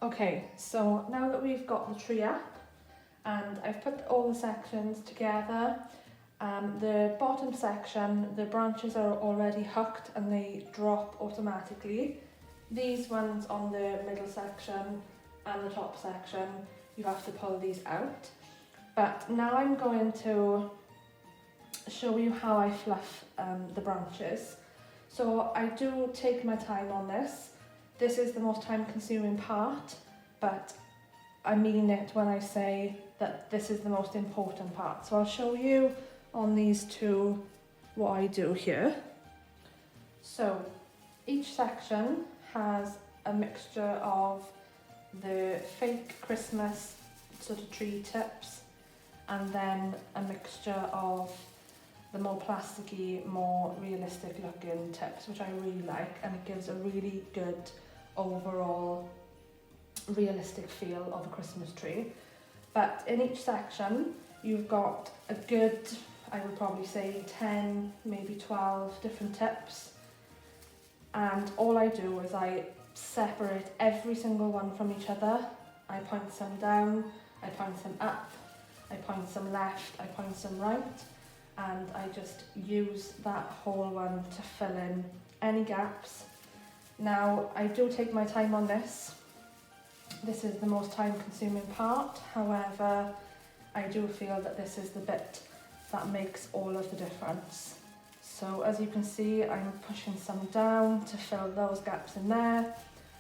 Okay, so now that we've got the tree up and I've put all the sections together, the bottom section, the branches are already hooked and they drop automatically. These ones on the middle section and the top section, you have to pull these out. But now I'm going to show you how I fluff the branches. So I do take my time on this. This is the most time-consuming part, but I mean it when I say that this is the most important part. So I'll show you on these two what I do here. So each section has a mixture of the fake Christmas sort of tree tips and then a mixture of the more plasticky, more realistic looking tips, which I really like, and it gives a really good overall realistic feel of a Christmas tree. But in each section you've got a good, I would probably say 10, maybe 12 different tips, and all I do is I separate every single one from each other. I point some down, I point some up, I point some left, I point some right, and I just use that whole one to fill in any gaps. Now, I do take my time on this. This is the most time-consuming part. However, I do feel that this is the bit that makes all of the difference. So as you can see, I'm pushing some down to fill those gaps in there.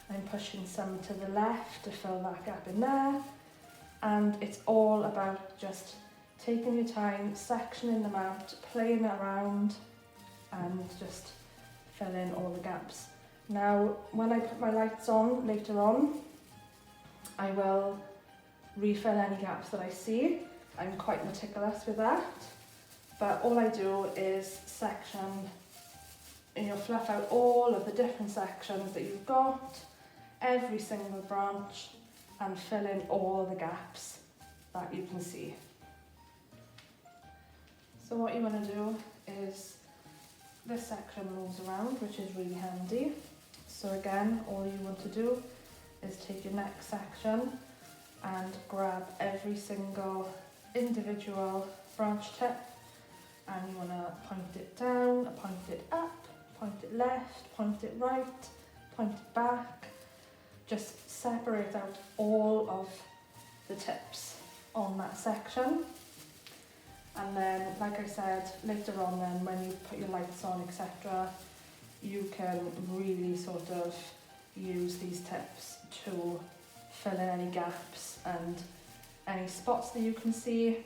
I'm pushing some to the left to fill that gap in there. And it's all about just taking your time, sectioning them out, playing around, and just fill in all the gaps. Now, when I put my lights on later on, I will refill any gaps that I see. I'm quite meticulous with that. But all I do is section, fluff out all of the different sections that you've got, every single branch, and fill in all the gaps that you can see. So what you want to do is, this section moves around, which is really handy. So again, all you want to do is take your next section and grab every single individual branch tip, and you want to point it down, point it up, point it left, point it right, point it back. Just separate out all of the tips on that section. And then, like I said, later on then, when you put your lights on, etc., you can really sort of use these tips to fill in any gaps and any spots that you can see.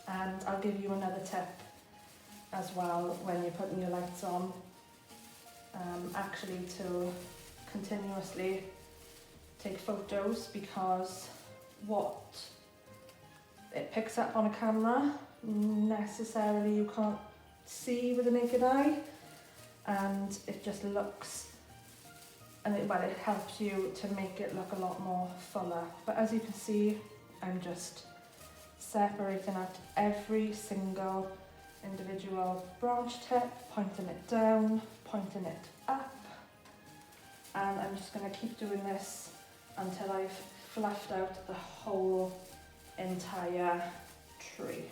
And I'll give you another tip as well when you're putting your lights on, actually to continuously take photos, because what it picks up on a camera necessarily you can't see with the naked eye, and it just looks, and it helps you to make it look a lot more fuller. But as you can see, I'm just separating out every single individual branch tip, pointing it down, pointing it up, and I'm just going to keep doing this until I've fluffed out the whole entire tree.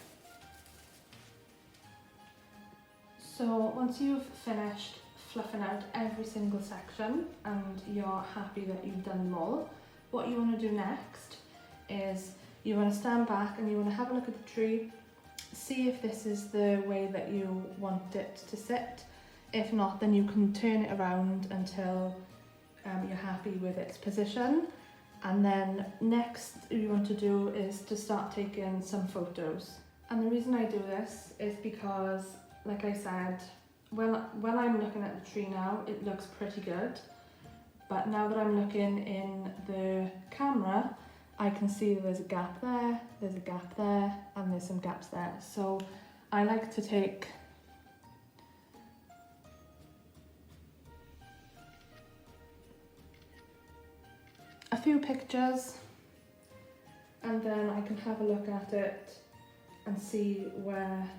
So once you've finished fluffing out every single section and you're happy that you've done them all, what you want to do next is you want to stand back and you want to have a look at the tree, see if this is the way that you want it to sit. If not, then you can turn it around until you're happy with its position. And then next you want to do is to start taking some photos. And the reason I do this is because, like I said, when I'm looking at the tree now, it looks pretty good. But now that I'm looking in the camera, I can see there's a gap there, there's a gap there, and there's some gaps there. So I like to take a few pictures, and then I can have a look at it and see where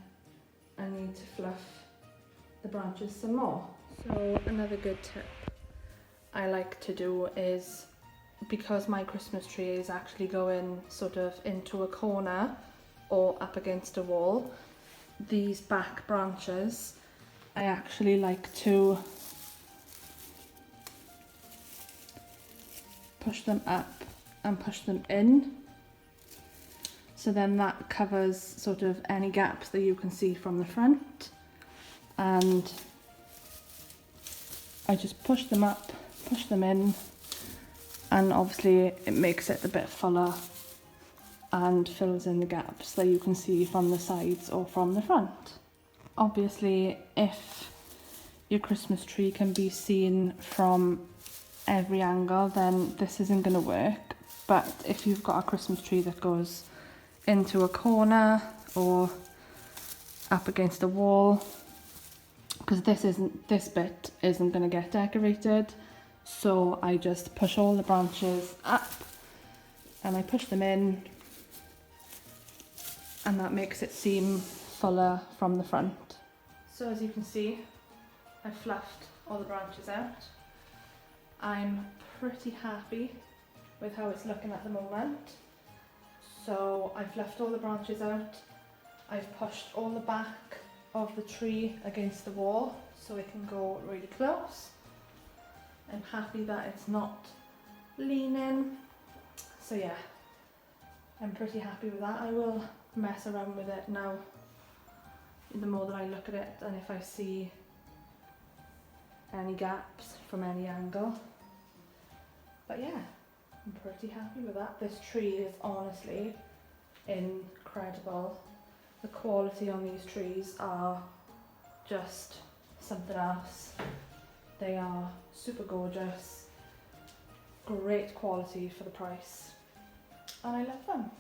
I need to fluff the branches some more. So another good tip I like to do is because my Christmas tree is actually going sort of into a corner or up against a wall, these back branches, I actually like to push them up and push them in. So then that covers sort of any gaps that you can see from the front. And I just push them up, push them in, and obviously it makes it a bit fuller and fills in the gaps that you can see from the sides or from the front. Obviously, if your Christmas tree can be seen from every angle, then this isn't going to work. But if you've got a Christmas tree that goes into a corner or up against a wall, because this bit isn't going to get decorated, so I just push all the branches up and I push them in, and that makes it seem fuller from the front. So as you can see, I fluffed all the branches out. I'm pretty happy with how it's looking at the moment. So I've left all the branches out. I've pushed all the back of the tree against the wall so it can go really close. I'm happy that it's not leaning. So yeah, I'm pretty happy with that. I will mess around with it now the more that I look at it, and if I see any gaps from any angle. But yeah, I'm pretty happy with that. This tree is honestly incredible. The quality on these trees are just something else. They are super gorgeous, great quality for the price, and I love them.